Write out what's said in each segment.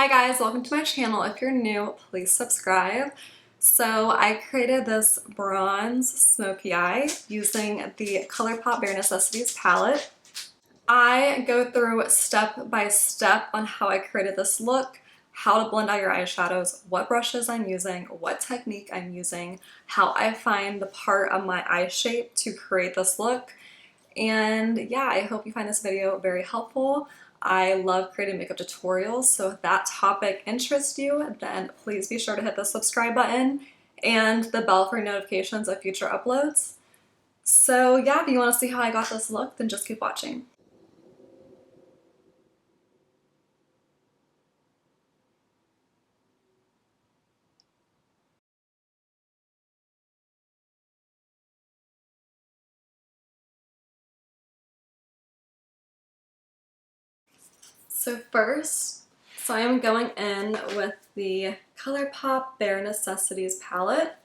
Hi guys, welcome to my channel. If you're new, please subscribe. So I created this bronze smoky eye using the Colourpop Barenecessities palette. I go through step by step on how I created this look, how to blend out your eyeshadows, what brushes I'm using, what technique I'm using, how I find the part of my eye shape to create this look. And yeah, I hope you find this video very helpful. I love creating makeup tutorials, so if that topic interests you, then please be sure to hit the subscribe button and the bell for notifications of future uploads. So yeah, if you want to see how I got this look, then just keep watching. So I am going in with the Colourpop Barenecessities palette.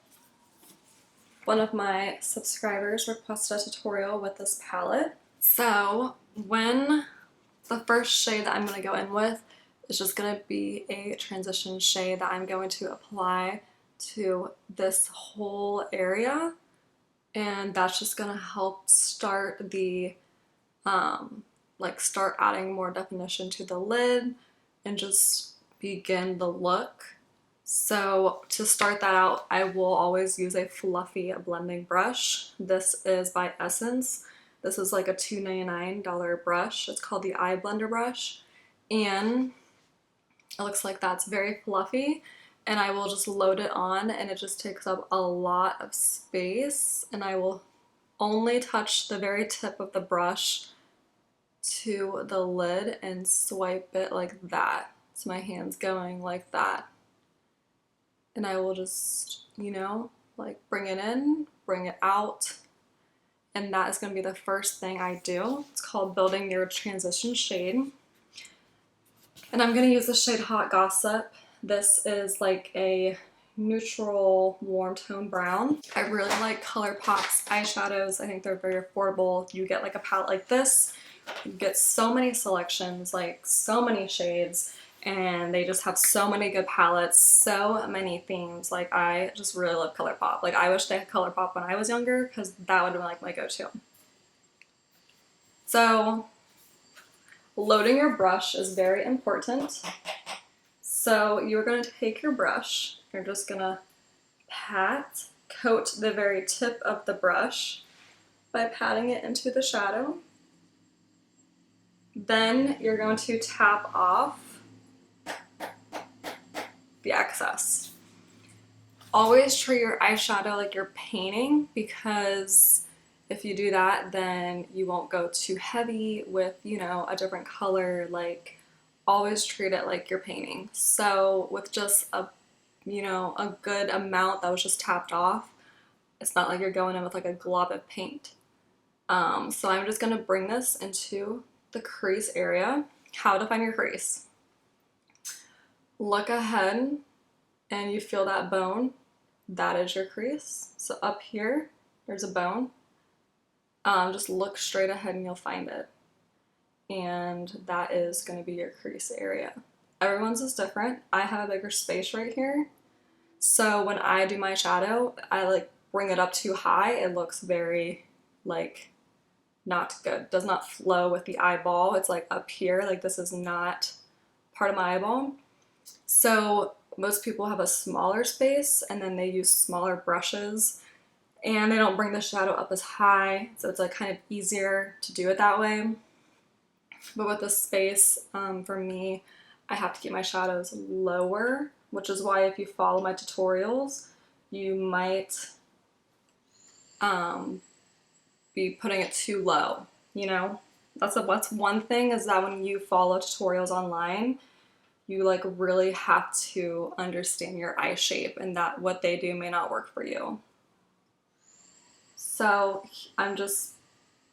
One of my subscribers requested a tutorial with this palette. So the first shade that I'm going to go in with is just going to be a transition shade that I'm going to apply to this whole area, and that's just going to help start the start adding more definition to the lid and just begin the look. So to start that out, I will always use a fluffy blending brush. This is by Essence. This is like a $2.99 brush. It's called the Eye Blender brush, and it looks like that's very fluffy. And I will just load it on, and it just takes up a lot of space. And I will only touch the very tip of the brush to the lid and swipe it like that. So my hand's going like that. And I will just, like bring it in, bring it out. And that is going to be the first thing I do. It's called Building Your Transition Shade. And I'm going to use the shade Hot Gossip. This is like a neutral warm tone brown. I really like Colourpop's eyeshadows. I think they're very affordable. You get like a palette like this, you get so many selections, like so many shades, and they just have so many good palettes, so many themes. Like I just really love Colourpop. Like I wish they had Colourpop when I was younger, because that would have been like my go-to. So loading your brush is very important. So you're going to take your brush, you're just going to coat the very tip of the brush by patting it into the shadow. Then you're going to tap off the excess. Always treat your eyeshadow like you're painting, because if you do that, then you won't go too heavy with, a different color. Like always treat it like you're painting. So with just a good amount that was just tapped off, it's not like you're going in with like a glob of paint. So I'm just going to bring this into the crease area. How to find your crease. Look ahead and you feel that bone. That is your crease. So up here, there's a bone. Just look straight ahead and you'll find it. And that is going to be your crease area. Everyone's is different. I have a bigger space right here. So when I do my shadow, I like bring it up too high. It looks very like not good. Does not flow with the eyeball. It's like up here. Like this is not part of my eyeball. So most people have a smaller space, and then they use smaller brushes, and they don't bring the shadow up as high. So it's like kind of easier to do it that way. But with the space, for me, I have to keep my shadows lower, which is why if you follow my tutorials, you might be putting it too low, That's one thing, is that when you follow tutorials online, you like really have to understand your eye shape, and that what they do may not work for you. So I'm just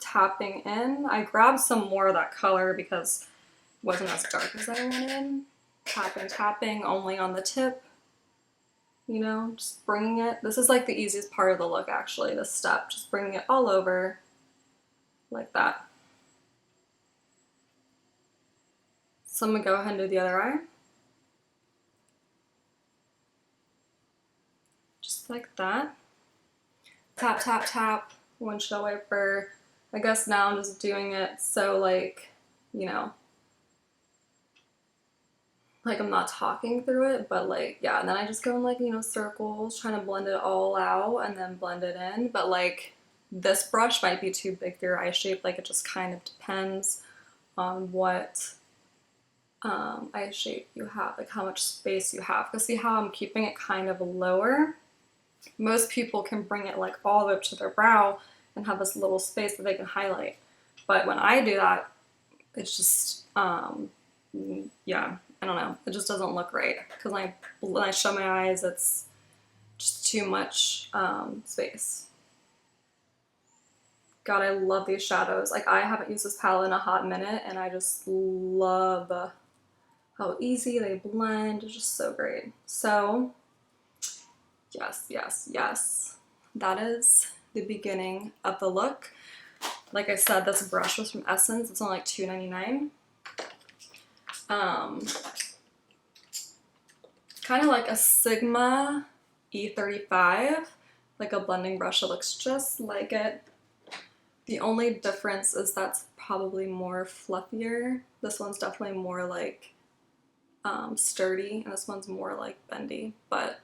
tapping in. I grabbed some more of that color because it wasn't as dark as I wanted. Tapping only on the tip, just bringing it. This is like the easiest part of the look, actually, this step. Just bringing it all over like that. So I'm gonna go ahead and do the other eye. just like that. Tap, tap, tap, windshield wiper. I guess now I'm just doing it so like, you know, like I'm not talking through it, but like, yeah, and then I just go in like, you know, circles, trying to blend it all out and then blend it in. But like this brush might be too big for your eye shape, like it just kind of depends on what eye shape you have, like how much space you have. Because see how I'm keeping it kind of lower? Most people can bring it like all the way up to their brow and have this little space that they can highlight. But when I do that, it's just, yeah, I don't know. It just doesn't look right. Because when I show my eyes, it's just too much space. God, I love these shadows. Like, I haven't used this palette in a hot minute, and I just love how easy they blend. It's just so great. So, yes, yes, yes. That is the beginning of the look. Like I said, this brush was from Essence. It's only like $2.99. Kind of like a Sigma E35, like a blending brush that looks just like it. The only difference is that's probably more fluffier. This one's definitely more like sturdy, and this one's more like bendy, but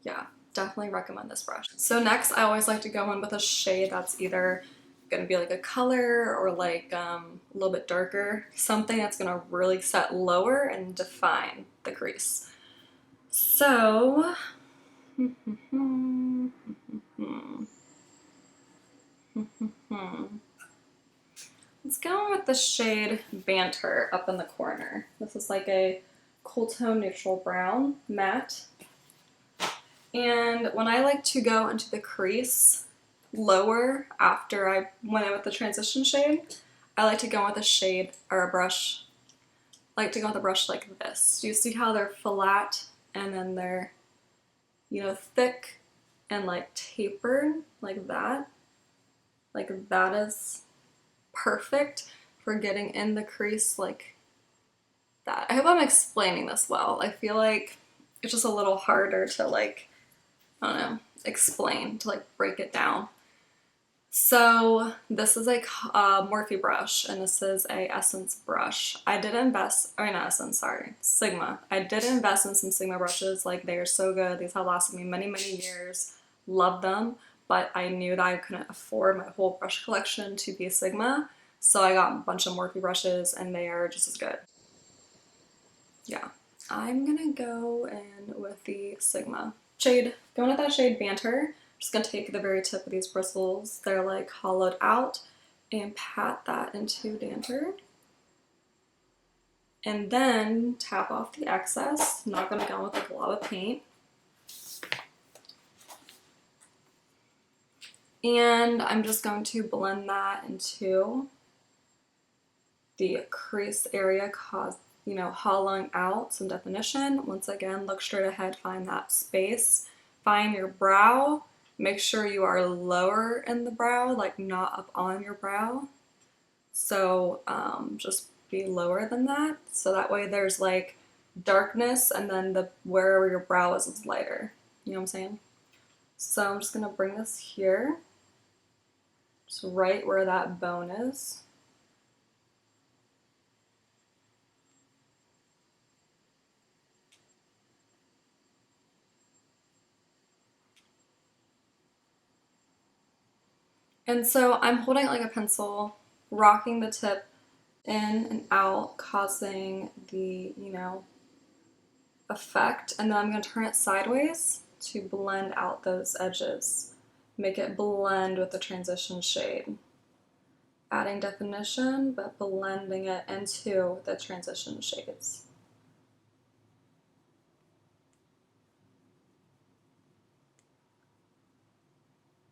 yeah, definitely recommend this brush. So next, I always like to go in with a shade that's either gonna be like a color or like a little bit darker, something that's gonna really set lower and define the crease. So, let's go with the shade Banter up in the corner. This is like a cool tone neutral brown, matte. And when I like to go into the crease lower after I went in with the transition shade, I like to go with a shade or a brush. I like to go with a brush like this. Do you see how they're flat and then they're, you know, thick and like tapered like that? Like that is perfect for getting in the crease like that. I hope I'm explaining this well. I feel like it's just a little harder to like, I don't know, explain, to like break it down. So this is a Morphe brush, and this is a Essence brush. I did invest, or not Essence, sorry, Sigma. I did invest in some Sigma brushes. Like, they are so good. These have lasted me many, many years. Love them, but I knew that I couldn't afford my whole brush collection to be Sigma, so I got a bunch of Morphe brushes, and they are just as good. Yeah, I'm gonna go in with the Sigma shade. Going with that shade Banter. I'm just gonna take the very tip of these bristles. They're like hollowed out and pat that into Banter. And then tap off the excess. I'm not gonna go with a glob of paint. And I'm just going to blend that into the crease area, you know, hollowing out some definition. Once again, look straight ahead, find that space. Find your brow. Make sure you are lower in the brow, like not up on your brow. So just be lower than that. So that way there's like darkness, and then wherever your brow is lighter. You know what I'm saying? So I'm just gonna bring this here, just right where that bone is. And so I'm holding it like a pencil, rocking the tip in and out, causing the, you know, effect. And then I'm going to turn it sideways to blend out those edges. Make it blend with the transition shade. Adding definition, but blending it into the transition shades.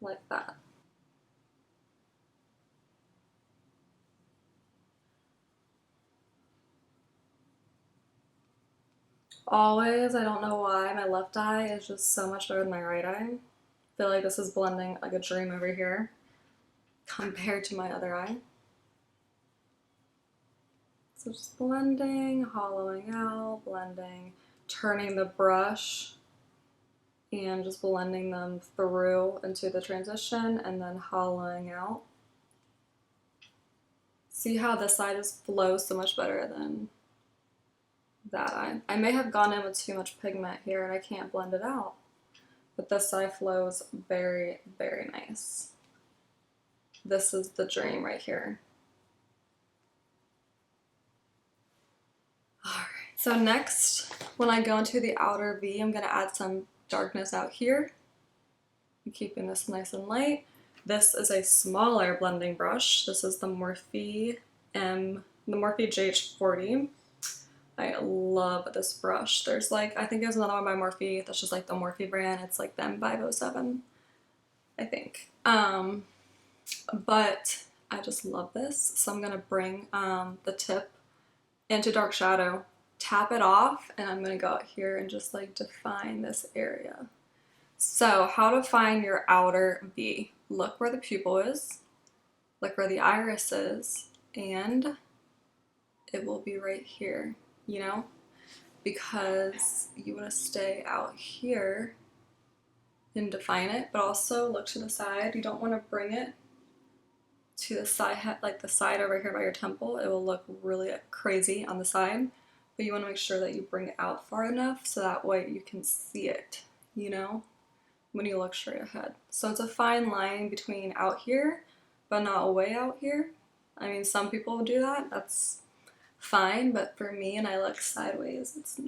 Like that. Always, I don't know why, my left eye is just so much better than my right eye. I feel like this is blending like a dream over here compared to my other eye. So just blending, hollowing out, blending, turning the brush, and just blending them through into the transition and then hollowing out. See how this side just flows so much better than that eye. I may have gone in with too much pigment here and I can't blend it out, but this side flows very, very nice. This is the dream right here. Alright, so next, when I go into the outer V, I'm going to add some darkness out here. I'm keeping this nice and light. This is a smaller blending brush. This is the Morphe GH40. I love this brush. There's like, I think there's another one by Morphe that's just like the Morphe brand. It's like the M507, I think. But I just love this. So I'm gonna bring the tip into dark shadow, tap it off, and I'm gonna go out here and just like define this area. So how to find your outer V. Look where the pupil is, look where the iris is, and it will be right here, you know? Because you want to stay out here and define it, but also look to the side. You don't want to bring it to the side, like the side over here by your temple. It will look really crazy on the side, but you want to make sure that you bring it out far enough so that way you can see it, you know, when you look straight ahead. So it's a fine line between out here, but not way out here. I mean, some people will do that. That's fine, but for me, and I look sideways, it's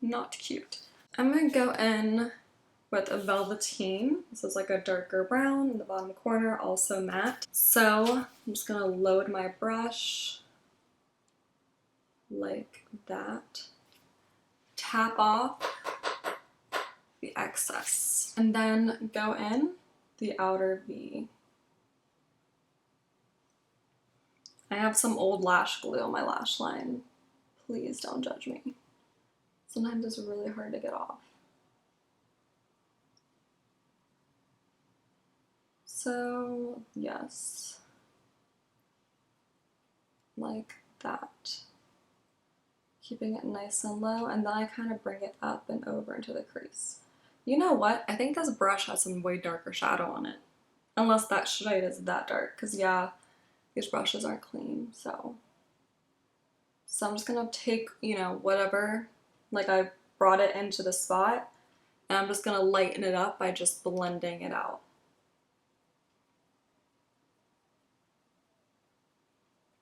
not cute. I'm gonna go in with a velveteen. This is like a darker brown in the bottom corner, also matte. So I'm just gonna load my brush like that. Tap off the excess. And then go in the outer V. I have some old lash glue on my lash line. Please don't judge me. Sometimes it's really hard to get off. So, yes, like that. Keeping it nice and low, and then I kind of bring it up and over into the crease. You know what? I think this brush has some way darker shadow on it. Unless that shade is that dark, because yeah, these brushes aren't clean, so. So I'm just gonna take, you know, whatever, like I brought it into the spot, and I'm just gonna lighten it up by just blending it out.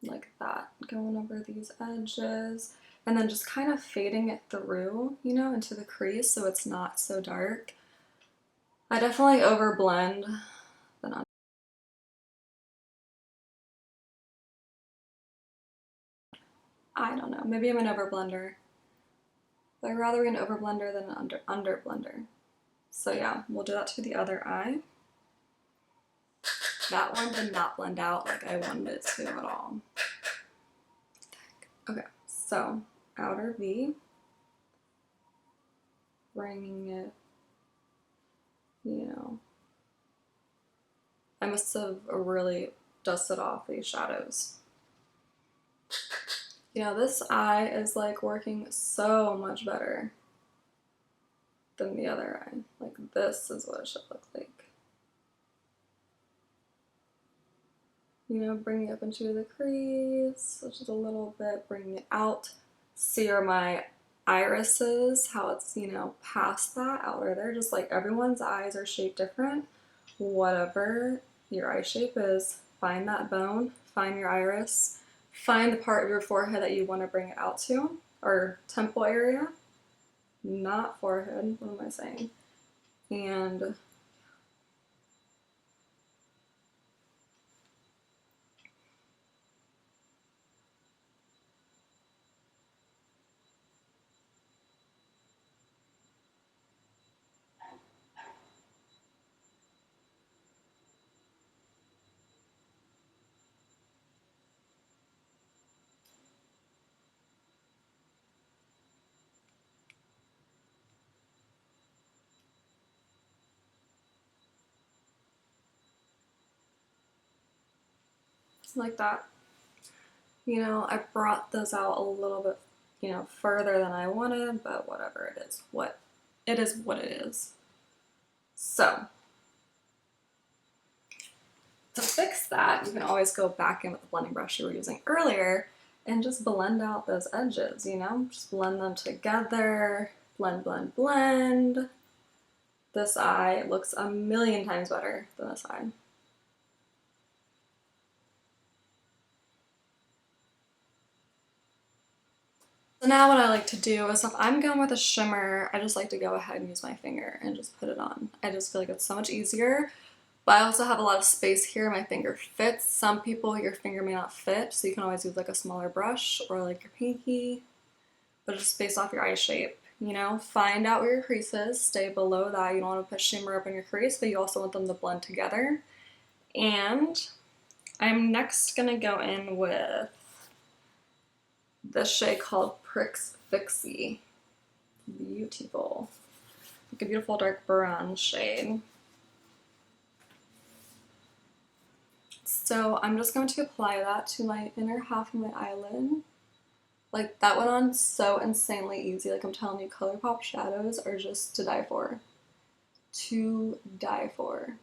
Like that, going over these edges, and then just kind of fading it through, you know, into the crease so it's not so dark. I definitely overblend than I don't know, maybe I'm an overblender. But I'd rather be an overblender than an underblender. So yeah, we'll do that to the other eye. That one did not blend out like I wanted it to at all. Okay, so outer V, bringing it, you know, I must have really dusted off these shadows. You know, this eye is like working so much better than the other eye. Like this is what it should look like. You know, bringing it up into the crease, just a little bit, bringing it out. See where my irises, how it's, you know, past that, outer there. Just like everyone's eyes are shaped different. Whatever your eye shape is, find that bone, find your iris, find the part of your forehead that you want to bring it out to, or temple area, not forehead, what am I saying? And like that. You know, I brought those out a little bit, you know, further than I wanted, but whatever it is, what it is what it is. So to fix that, you can always go back in with the blending brush you were using earlier and just blend out those edges, you know? Just blend them together, blend, blend, blend. This eye looks a million times better than this eye. So now what I like to do is if I'm going with a shimmer, I just like to go ahead and use my finger and just put it on. I just feel like it's so much easier. But I also have a lot of space here, my finger fits. Some people, your finger may not fit, so you can always use like a smaller brush or like your pinky, but just based off your eye shape, you know? Find out where your crease is, stay below that. You don't want to put shimmer up on your crease, but you also want them to blend together. And I'm next gonna go in with this shade called Pricks Fixie. Beautiful. Like a beautiful dark bronze shade. So I'm just going to apply that to my inner half of my eyelid. Like that went on so insanely easy. Like I'm telling you, Colourpop shadows are just to die for. To die for.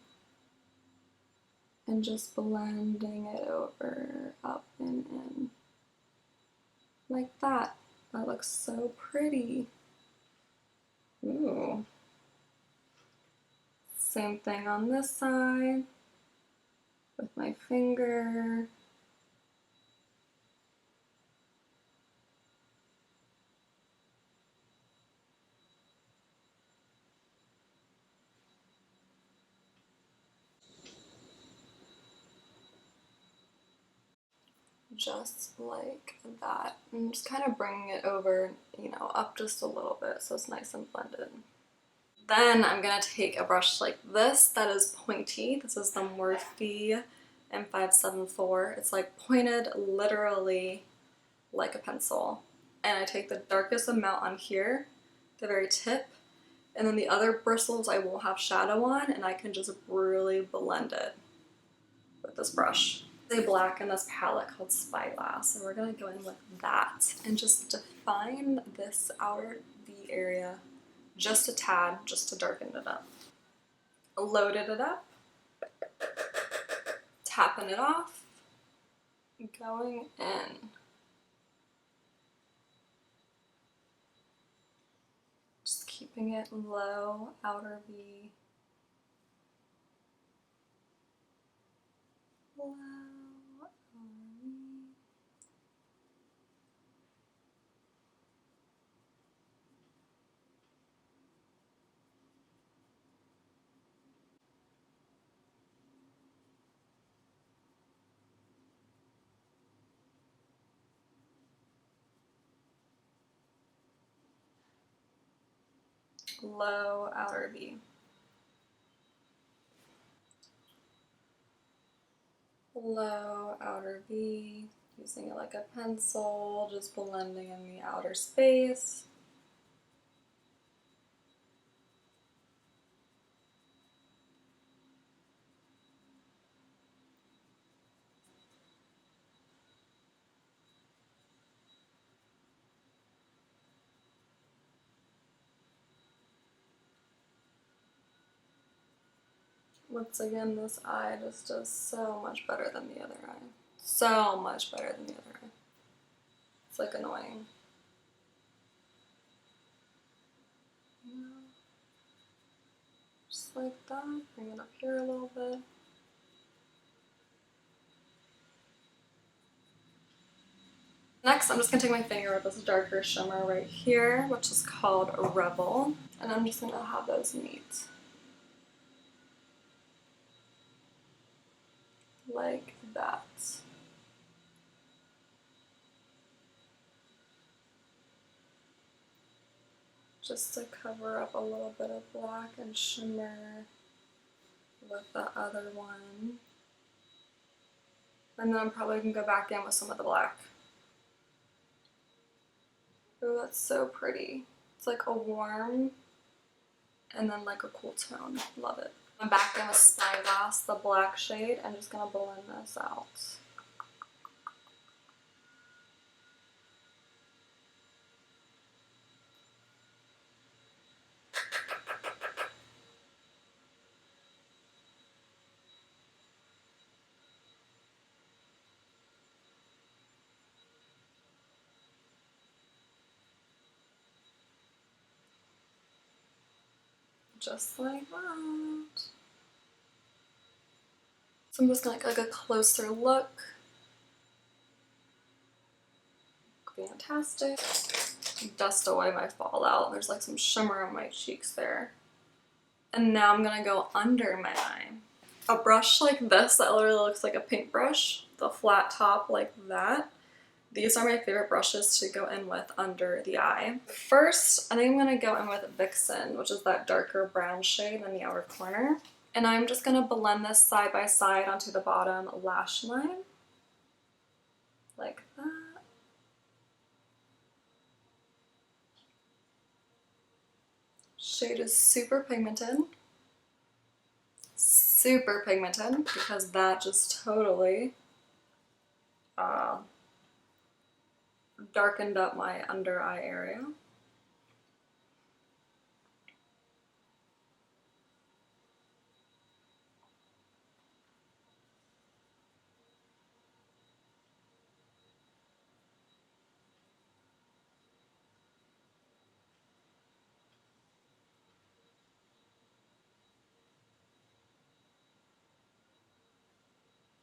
And just blending it over, up and in. Like that. That looks so pretty. Ooh. Same thing on this side with my finger. Just like that. And just kind of bringing it over, you know, up just a little bit so it's nice and blended. Then I'm gonna take a brush like this that is pointy. This is the Morphe M574. It's like pointed literally like a pencil. And I take the darkest amount on here, the very tip, and then the other bristles I won't have shadow on, and I can just really blend it with this brush. A black in this palette called Spyglass, and we're gonna go in with that and just define this outer V area just a tad, just to darken it up. Loaded it up, tapping it off, going in. Just keeping it low, outer V. Low, outer V. Low, outer V. Low, outer V. Using it like a pencil, just blending in the outer space. Once again, this eye just does so much better than the other eye. So much better than the other eye. It's like annoying. Just like that. Bring it up here a little bit. Next, I'm just gonna take my finger with this darker shimmer right here, which is called Rebel, and I'm just gonna have those meet. Like that. Just to cover up a little bit of black and shimmer with the other one. And then I'm probably gonna go back in with some of the black. Oh, that's so pretty. It's like a warm and then like a cool tone. Love it. I'm back in with Spyglass, the black shade. I'm just gonna blend this out. Just like that. So I'm just gonna get like a closer look. Fantastic. Dust away my fallout. There's like some shimmer on my cheeks there. And now I'm gonna go under my eye. A brush like this that literally looks like a paintbrush, the flat top like that. These are my favorite brushes to go in with under the eye. First, I think I'm gonna go in with Vixen, which is that darker brown shade in the outer corner. And I'm just gonna blend this side by side onto the bottom lash line. Like that. Shade is super pigmented. Super pigmented because that just totally darkened up my under eye area.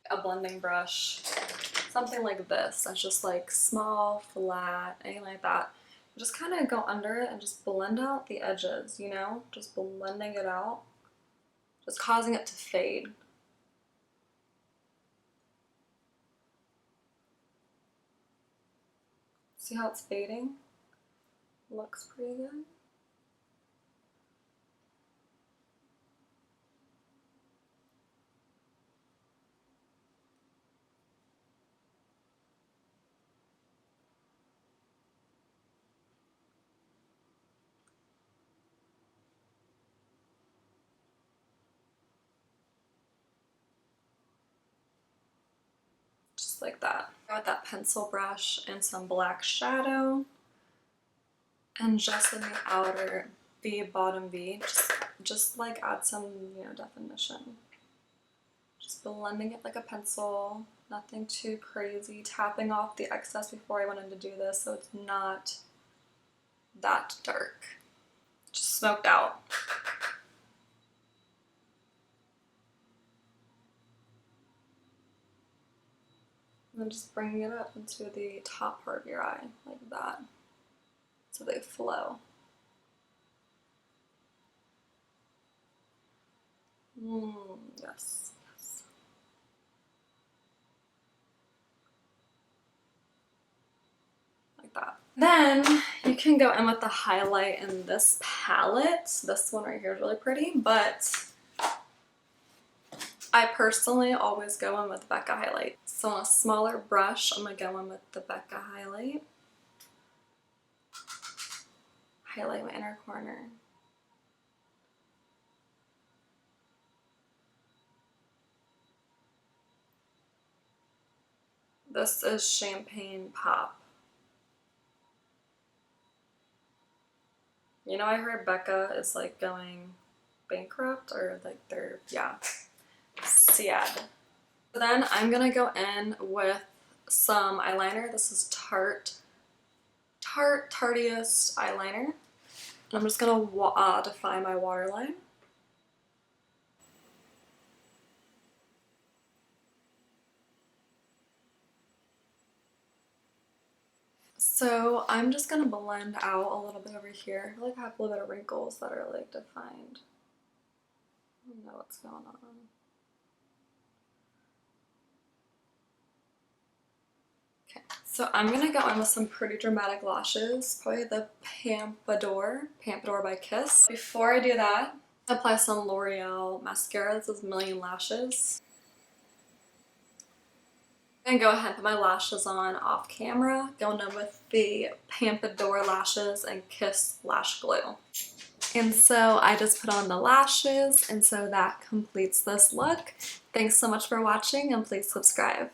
A blending brush, something like this, that's just like small, flat, anything like that. Just kind of go under it and just blend out the edges, you know? Just blending it out, just causing it to fade. See how it's fading? Looks pretty good. Just like that. With that pencil brush and some black shadow. And just in the outer V, bottom V, just like add some, you know, definition. Just blending it like a pencil, nothing too crazy, tapping off the excess before I went in to do this so it's not that dark. Just smoked out. And then just bringing it up into the top part of your eye, like that, so they flow. Yes, yes. Like that. Then you can go in with the highlight in this palette. This one right here is really pretty, but I personally always go in with Becca highlight. So on a smaller brush, I'm gonna go in with the Becca highlight. Highlight my inner corner. This is Champagne Pop. You know, I heard Becca is like going bankrupt, or like they're, yeah, sad. So then I'm gonna go in with some eyeliner. This is Tartiest eyeliner. And I'm just gonna define my waterline. So I'm just gonna blend out a little bit over here. I feel like I have a little bit of wrinkles that are like defined. I don't know what's going on. Okay, so I'm gonna go in with some pretty dramatic lashes, probably the Pompadour by Kiss. Before I do that, apply some L'Oreal mascara. This is Million Lashes. And go ahead and put my lashes on off camera, going in with the Pompadour Lashes and Kiss Lash Glue. And so I just put on the lashes, and so that completes this look. Thanks so much for watching, and please subscribe.